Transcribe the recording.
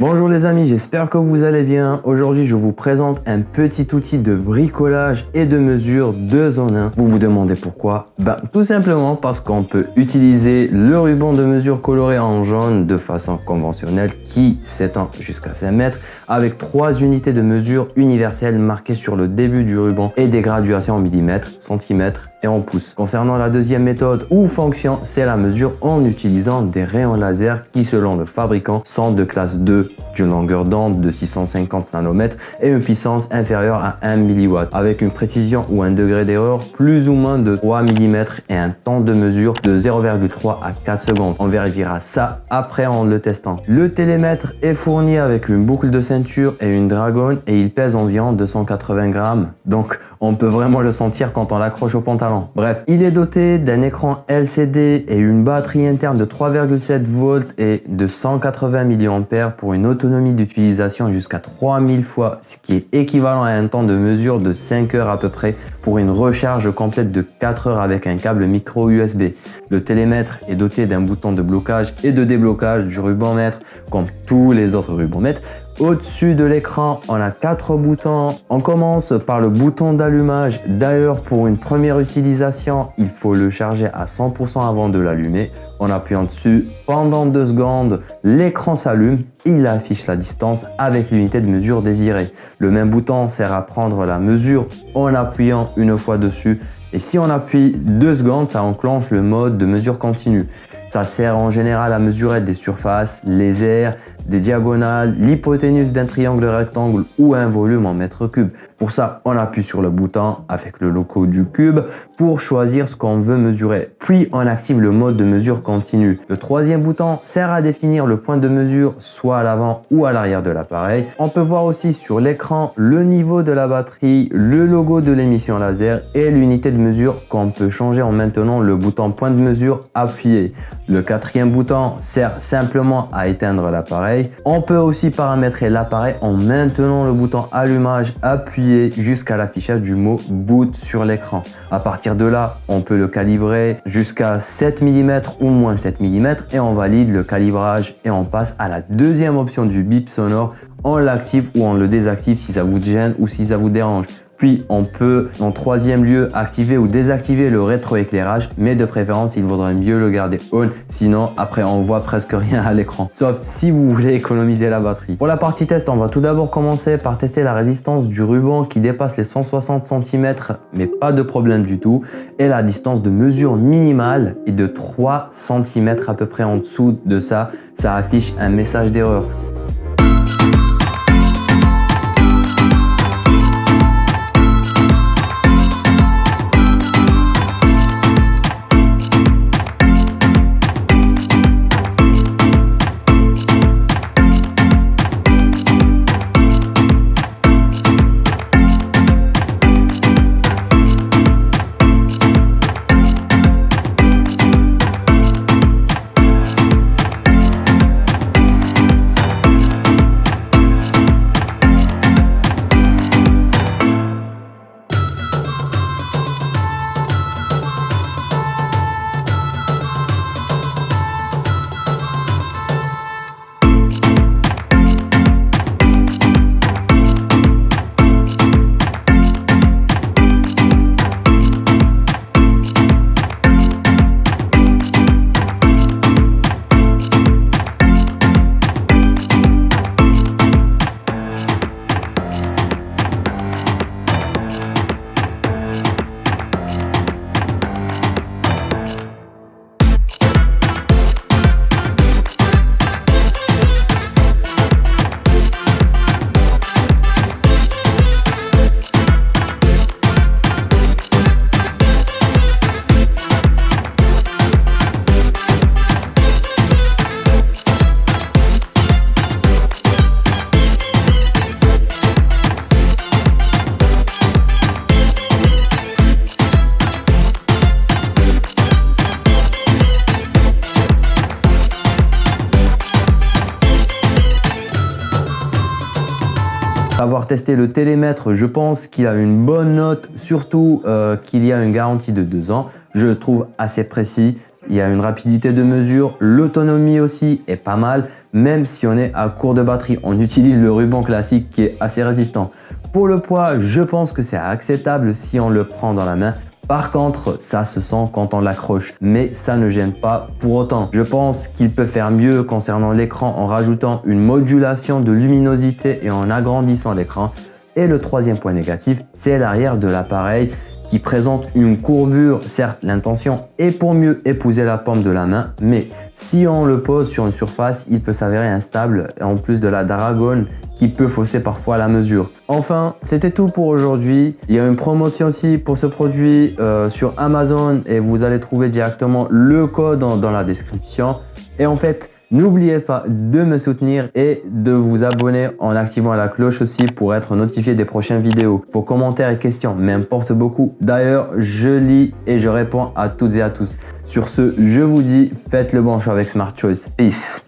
Bonjour les amis, j'espère que vous allez bien. Aujourd'hui, je vous présente un petit outil de bricolage et de mesure 2 en 1. Vous vous demandez pourquoi? Tout simplement parce qu'on peut utiliser le ruban de mesure coloré en jaune de façon conventionnelle qui s'étend jusqu'à 5 mètres avec 3 unités de mesure universelles marquées sur le début du ruban et des graduations en millimètres, centimètres et en pouces. Concernant la deuxième méthode ou fonction, c'est la mesure en utilisant des rayons laser qui, selon le fabricant, sont de classe 2, d'une longueur d'onde de 650 nanomètres et une puissance inférieure à 1 mW, avec une précision ou un degré d'erreur plus ou moins de 3 mm et un temps de mesure de 0,3 à 4 secondes. On vérifiera ça après en le testant. Le télémètre est fourni avec une boucle de ceinture et une dragonne et il pèse environ 280 grammes. Donc on peut vraiment le sentir quand on l'accroche au pantalon. Bref, il est doté d'un écran LCD et une batterie interne de 3,7 volts et de 180 mAh pour une autonomie d'utilisation jusqu'à 3000 fois, ce qui est équivalent à un temps de mesure de 5 heures à peu près pour une recharge complète de 4 heures avec un câble micro USB. Le télémètre est doté d'un bouton de blocage et de déblocage du ruban-mètre comme tous les autres rubans-mètres. Au-dessus de l'écran, on a 4 boutons. On commence par le bouton d'allumage. D'ailleurs, pour une première utilisation, il faut le charger à 100% avant de l'allumer. En appuyant dessus, pendant 2 secondes, l'écran s'allume. Il affiche la distance avec l'unité de mesure désirée. Le même bouton sert à prendre la mesure en appuyant une fois dessus. Et si on appuie 2 secondes, ça enclenche le mode de mesure continue. Ça sert en général à mesurer des surfaces, les airs, des diagonales, l'hypoténuse d'un triangle rectangle ou un volume en mètres cubes. Pour ça, on appuie sur le bouton avec le logo du cube pour choisir ce qu'on veut mesurer. Puis, on active le mode de mesure continue. Le troisième bouton sert à définir le point de mesure soit à l'avant ou à l'arrière de l'appareil. On peut voir aussi sur l'écran le niveau de la batterie, le logo de l'émission laser et l'unité de mesure qu'on peut changer en maintenant le bouton point de mesure appuyé. Le quatrième bouton sert simplement à éteindre l'appareil. On peut aussi paramétrer l'appareil en maintenant le bouton allumage appuyé jusqu'à l'affichage du mot boot sur l'écran. À partir de là, on peut le calibrer jusqu'à 7 mm ou moins 7 mm et on valide le calibrage et on passe à la deuxième option du bip sonore. On l'active ou on le désactive si ça vous gêne ou si ça vous dérange. Puis on peut en troisième lieu activer ou désactiver le rétroéclairage, mais de préférence il vaudrait mieux le garder on, sinon après on voit presque rien à l'écran, sauf si vous voulez économiser la batterie. Pour la partie test, on va tout d'abord commencer par tester la résistance du ruban qui dépasse les 160 cm, mais pas de problème du tout, et la distance de mesure minimale est de 3 cm à peu près en dessous de ça, ça affiche un message d'erreur. Avoir testé le télémètre, je pense qu'il a une bonne note, surtout qu'il y a une garantie de 2 ans. Je le trouve assez précis il y a une rapidité de mesure, l'autonomie aussi est pas mal, même si on est à court de batterie. On utilise le ruban classique qui est assez résistant. Pour le poids, je pense que c'est acceptable si on le prend dans la main. Par contre, ça se sent quand on l'accroche, mais ça ne gêne pas pour autant. Je pense qu'il peut faire mieux concernant l'écran en rajoutant une modulation de luminosité et en agrandissant l'écran. Et le troisième point négatif, c'est l'arrière de l'appareil qui présente une courbure. Certes, l'intention est pour mieux épouser la paume de la main, mais si on le pose sur une surface, il peut s'avérer instable, en plus de la dragonne qui peut fausser parfois la mesure. Enfin, c'était tout pour aujourd'hui. Il y a une promotion aussi pour ce produit sur Amazon et vous allez trouver directement le code dans la description. Et en fait, n'oubliez pas de me soutenir et de vous abonner en activant la cloche aussi pour être notifié des prochaines vidéos. Vos commentaires et questions m'importent beaucoup. D'ailleurs, je lis et je réponds à toutes et à tous. Sur ce, je vous dis, faites le bon choix avec Smart Choice. Peace.